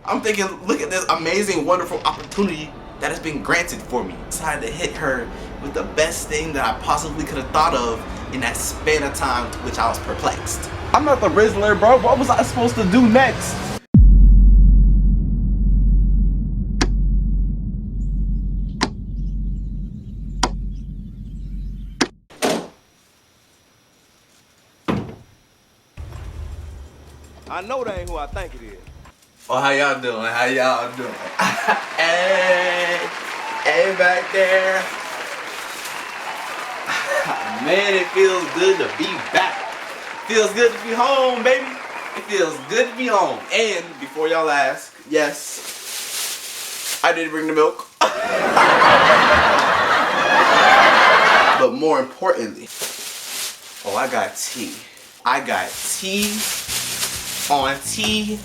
I'm thinking, look at this amazing, wonderful opportunity that has been granted for me. I decided to hit her with the best thing that I possibly could have thought of in that span of time to which I was perplexed. I'm not the Rizzler, bro. What was I supposed to do next? I know that ain't who I think it is. Oh, how y'all doing? How y'all doing? Hey, back there. Man, it feels good to be back. Feels good to be home, baby. It feels good to be home. And before y'all ask, yes, I did bring the milk. But more importantly, oh, I got tea. I got tea on tea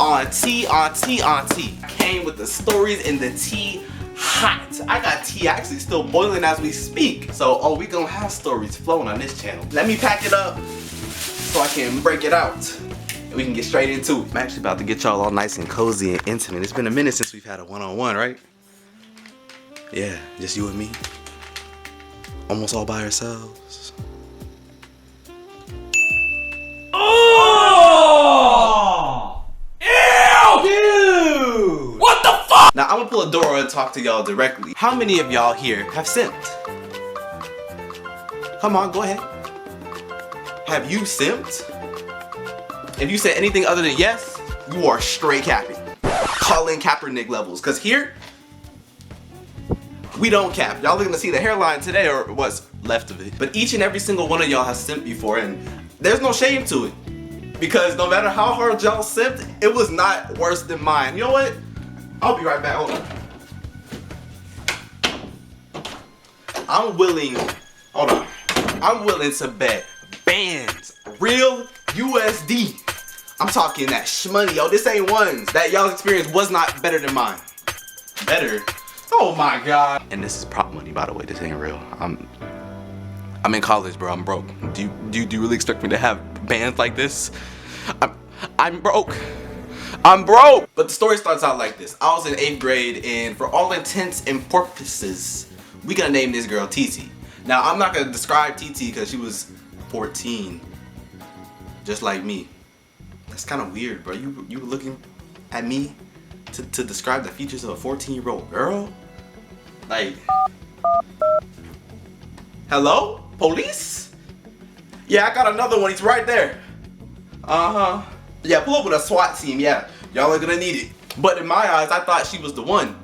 on tea on tea on tea. Came with the stories and the tea hot. I got tea actually still boiling as we speak. So, oh, we gonna have stories flowing on this channel. Let me pack it up so I can break it out and we can get straight into it. I'm actually about to get y'all all nice and cozy and intimate. It's been a minute since we've had a one-on-one, right? Yeah, just you and me. Almost all by ourselves. Oh! Ew! Dude! What the fuck? Now, I'm gonna pull a door and talk to y'all directly. How many of y'all here have simped? Come on, go ahead. Have you simped? If you said anything other than yes, you are straight capping. Colin Kaepernick levels. Because here, we don't cap. Y'all looking to see the hairline today or what's left of it. But each and every single one of y'all has simped before, and there's no shame to it. Because no matter how hard y'all simped, it was not worse than mine. You know what? I'll be right back. Hold on. I'm willing to bet bands, real USD. I'm talking that shmoney, yo. This ain't ones. That y'all's experience was not better than mine. Better? Oh my God. And this is prop money, by the way. This ain't real. I'm in college, bro. I'm broke. Do you really expect me to have bands like this? I'm broke. I'm broke. But the story starts out like this. I was in 8th grade, and for all intents and purposes, we gonna name this girl TT. Now, I'm not gonna describe TT because she was 14, just like me. That's kind of weird, bro. You were looking at me to describe the features of a 14-year-old girl? Like, hello? Police? Yeah, I got another one. He's right there. Uh-huh. Yeah, pull up with a SWAT team. Yeah, y'all are gonna need it. But in my eyes, I thought she was the one.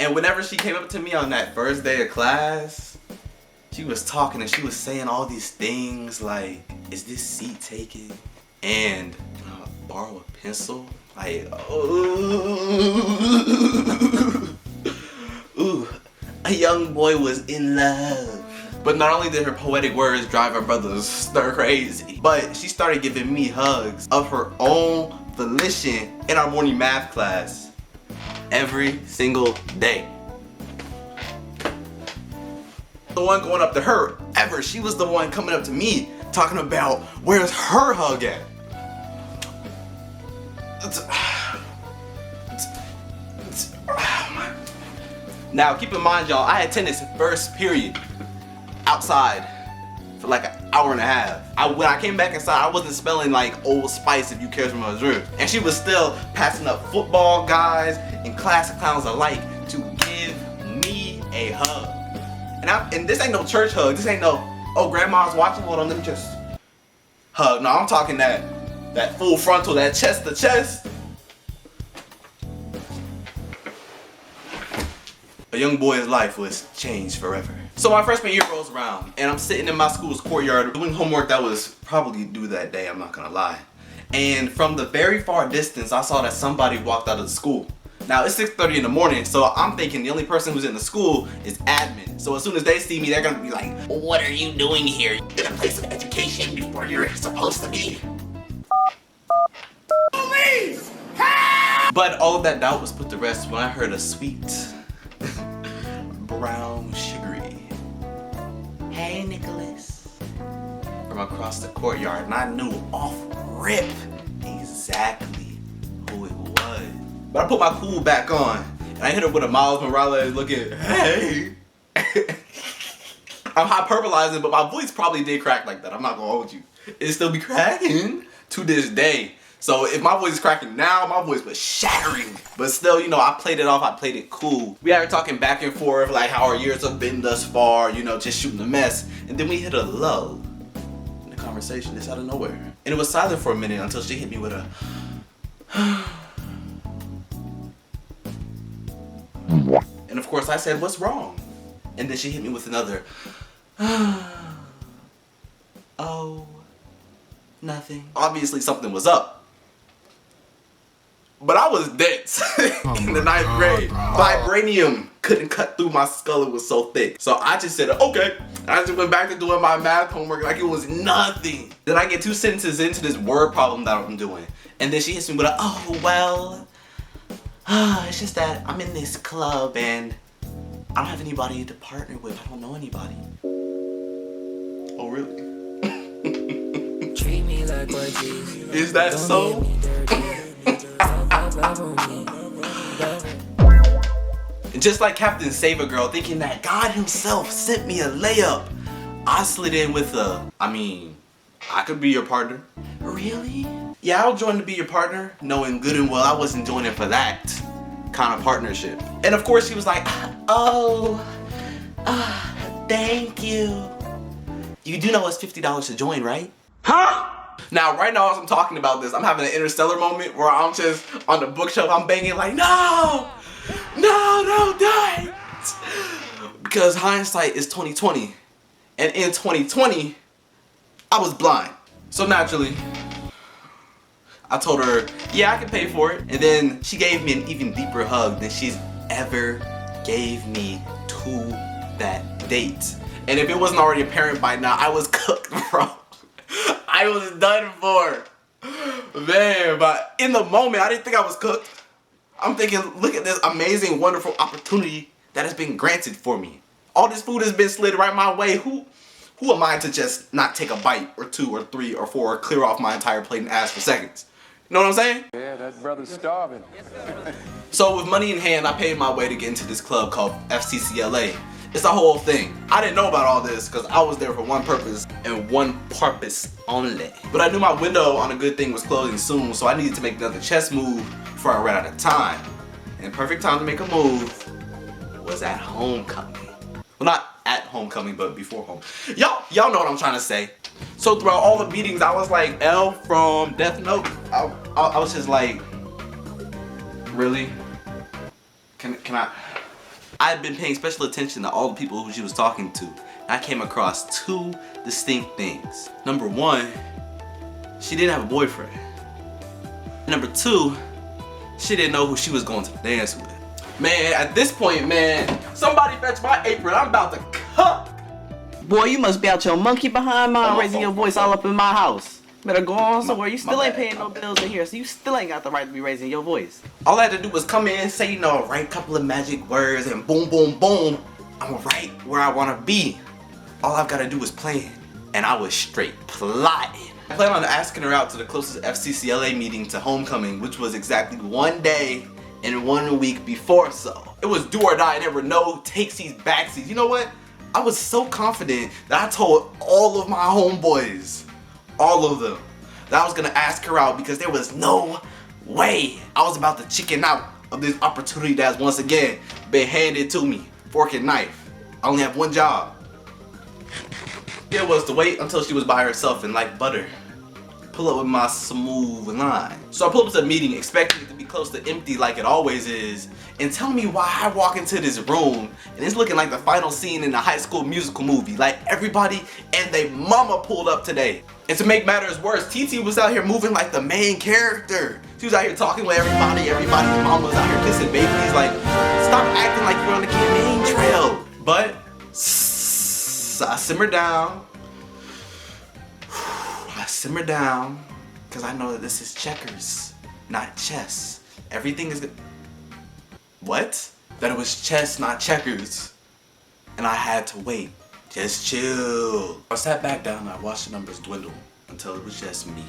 And whenever she came up to me on that first day of class, she was talking and she was saying all these things like, is this seat taken? And can I borrow a pencil? Like, ooh, a young boy was in love. But not only did her poetic words drive her brothers stir crazy, but she started giving me hugs of her own volition in our morning math class every single day. The one going up to her ever. She was the one coming up to me talking about where's her hug at. Now keep in mind, y'all, I had tennis first period outside for like an hour and a half. When I came back inside, I wasn't smelling like Old Spice, if you care for my reserve. And she was still passing up football guys and class clowns alike to give me a hug. And this ain't no church hug. This ain't no, oh, grandma's watching, hold on, let me just hug. No, I'm talking that full frontal, that chest to chest. A young boy's life was changed forever. So my freshman year rolls around, and I'm sitting in my school's courtyard doing homework that was probably due that day, I'm not gonna lie. And from the very far distance, I saw that somebody walked out of the school. Now, it's 6:30 in the morning, so I'm thinking the only person who's in the school is admin. So as soon as they see me, they're gonna be like, what are you doing here? You're in a place of education before you're supposed to be. Police! Help! But all of that doubt was put to rest when I heard a sweet, brown, sugary, hey, Nicholas, from across the courtyard, and I knew off rip exactly who it was. But I put my cool back on, and I hit her with a Miles Morales looking, hey. I'm hyperbolizing, but my voice probably did crack like that. I'm not gonna hold you. It still be cracking to this day. So if my voice is cracking now, my voice was shattering. But still, you know, I played it off, I played it cool. We are talking back and forth, like how our years have been thus far, you know, just shooting the mess. And then we hit a lull in the conversation, just out of nowhere. And it was silent for a minute until she hit me with a and of course I said, what's wrong? And then she hit me with another oh, nothing. Obviously something was up. But I was dense in the 9th grade. Vibranium couldn't cut through my skull, it was so thick. So I just said, okay. And I just went back to doing my math homework like it was nothing. Then I get 2 sentences into this word problem that I'm doing. And then she hits me with a, oh, well, it's just that I'm in this club and I don't have anybody to partner with. I don't know anybody. Oh, really? Is that so? And just like Captain Save-A-Girl, thinking that God himself sent me a layup, I slid in with a, I could be your partner. Really? Yeah, I'll join to be your partner, knowing good and well I wasn't doing it for that kind of partnership. And of course she was like, oh, thank you. You do know it's $50 to join, right? Huh? Now, right now as I'm talking about this, I'm having an interstellar moment where I'm just on the bookshelf, I'm banging like, no, don't do it. Because hindsight is 20/20. And in 2020, I was blind. So naturally, I told her, yeah, I can pay for it. And then she gave me an even deeper hug than she's ever gave me to that date. And if it wasn't already apparent by now, I was cooked, bro. I was done for. Man, but in the moment, I didn't think I was cooked. I'm thinking, look at this amazing, wonderful opportunity that has been granted for me. All this food has been slid right my way. Who am I to just not take a bite or 2 or 3 or 4 or clear off my entire plate and ask for seconds? You know what I'm saying? Yeah, that brother's starving. So with money in hand, I paid my way to get into this club called FCCLA. It's a whole thing. I didn't know about all this because I was there for one purpose and one purpose only. But I knew my window on a good thing was closing soon, so I needed to make another chess move before I ran out of time. And perfect time to make a move was at homecoming. Well, not at homecoming, but before home. Y'all know what I'm trying to say. So throughout all the meetings, I was like L from Death Note. I was just like, really? Can I? I had been paying special attention to all the people who she was talking to. And I came across 2 distinct things. Number 1, she didn't have a boyfriend. Number 2, she didn't know who she was going to dance with. Man, at this point, man, somebody fetch my apron. I'm about to cook. Boy, you must be out your monkey behind mine, raising your voice all up in my house. Better go on somewhere. You still ain't paying no bills in here, so you still ain't got the right to be raising your voice. All I had to do was come in, say, you know, write a couple of magic words, and boom, boom, boom, I'm right where I want to be. All I've got to do is plan, and I was straight plotting. I planned on asking her out to the closest FCCLA meeting to homecoming, which was exactly 1 day and 1 week before so. It was do or die, never no takesies, backsies. You know what? I was so confident that I told all of my homeboys, all of them, that I was gonna ask her out because there was no way I was about to chicken out of this opportunity that's once again been handed to me, fork and knife. I only have one job. It was to wait until she was by herself and like butter, pull up with my smooth line. So I pull up to the meeting expecting it to be close to empty like it always is, and tell me why I walk into this room and it's looking like the final scene in a High School Musical movie. Like everybody and they mama pulled up today. And to make matters worse, TT was out here moving like the main character. She was out here talking with everybody's mama was out here kissing babies. Like, stop acting like you're on the campaign trail. But I simmered down. I simmered down because I know that this is checkers, not chess. Everything is good. What? That it was chess, not checkers. And I had to wait. Just chill. I sat back down and I watched the numbers dwindle until it was just me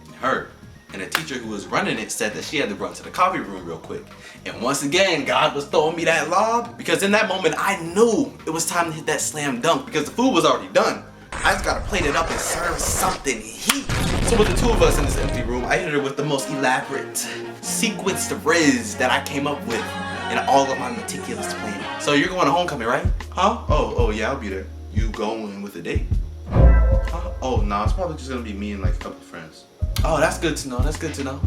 and her. And the teacher who was running it said that she had to run to the coffee room real quick. And once again, God was throwing me that lob because in that moment I knew it was time to hit that slam dunk because the food was already done. I just gotta plate it up and serve something heat. So with the two of us in this empty room, I hit her with the most elaborate sequenced riz that I came up with in all of my meticulous planning. So you're going to homecoming, right? Huh? Oh yeah, I'll be there. You going with a date? Huh? Oh no, it's probably just gonna be me and like a couple of friends. Oh, that's good to know. That's good to know.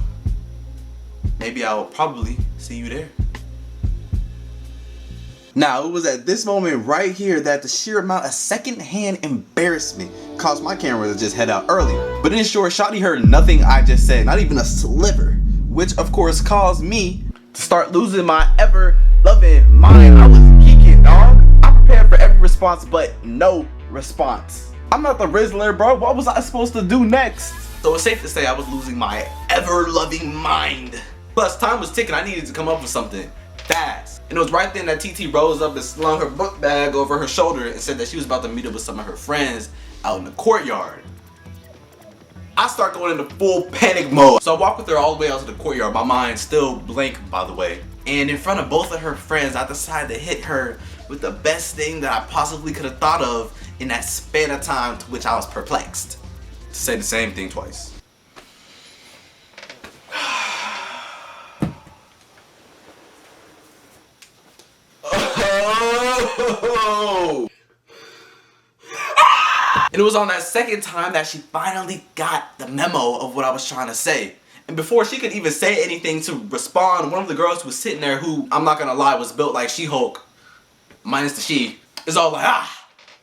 Maybe I'll probably see you there. Now, it was at this moment right here that the sheer amount of secondhand embarrassment caused my camera to just head out early. But in short, Shoney heard nothing I just said, not even a sliver, which of course caused me to start losing my ever-loving mind. I was geeking, dog. I prepared for every response, but no response. I'm not the Rizzler, bro. What was I supposed to do next? So it's safe to say I was losing my ever-loving mind. Plus, time was ticking. I needed to come up with something fast. And it was right then that TT rose up and slung her book bag over her shoulder and said that she was about to meet up with some of her friends out in the courtyard. I start going into full panic mode. So I walk with her all the way out to the courtyard, my mind still blank, by the way. And in front of both of her friends, I decided to hit her with the best thing that I possibly could have thought of in that span of time to which I was perplexed. To say the same thing twice. And it was on that second time that she finally got the memo of what I was trying to say. And before she could even say anything to respond, one of the girls who was sitting there, who, I'm not gonna lie, was built like She-Hulk, minus the she, is all like,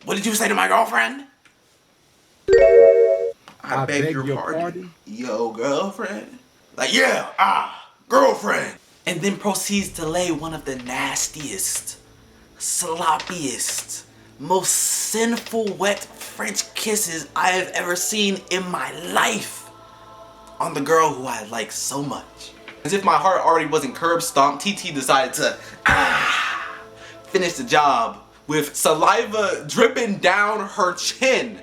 what did you say to my girlfriend? I beg your pardon. Yo, girlfriend? Like, yeah, girlfriend. And then proceeds to lay one of the nastiest, sloppiest, most sinful wet French kisses I have ever seen in my life on the girl who I like so much. As if my heart already wasn't curb stomped, TT decided to finish the job with saliva dripping down her chin.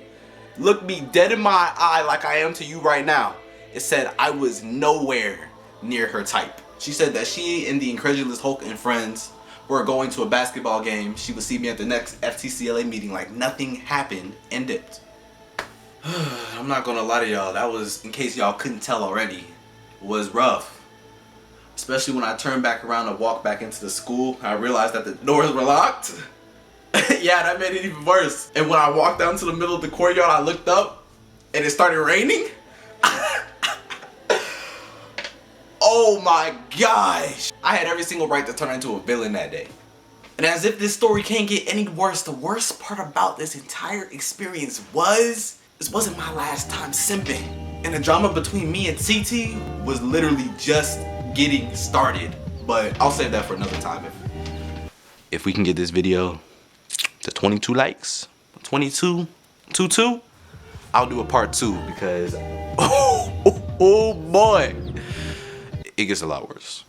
Looked me dead in my eye like I am to you right now. It said I was nowhere near her type. She said that she and the incredulous Hulk and friends were going to a basketball game. She would see me at the next FCCLA meeting like nothing happened and dipped. I'm not gonna lie to y'all, that was, in case y'all couldn't tell already, was rough. Especially when I turned back around and walked back into the school, I realized that the doors were locked. Yeah, that made it even worse. And when I walked down to the middle of the courtyard, I looked up and it started raining. Oh my gosh. I had every single right to turn into a villain that day. And as if this story can't get any worse, the worst part about this entire experience was, this wasn't my last time simping. And the drama between me and TT was literally just getting started. But I'll save that for another time. If we can get this video to 22 likes, 22, I'll do a part 2 because, oh boy, it gets a lot worse.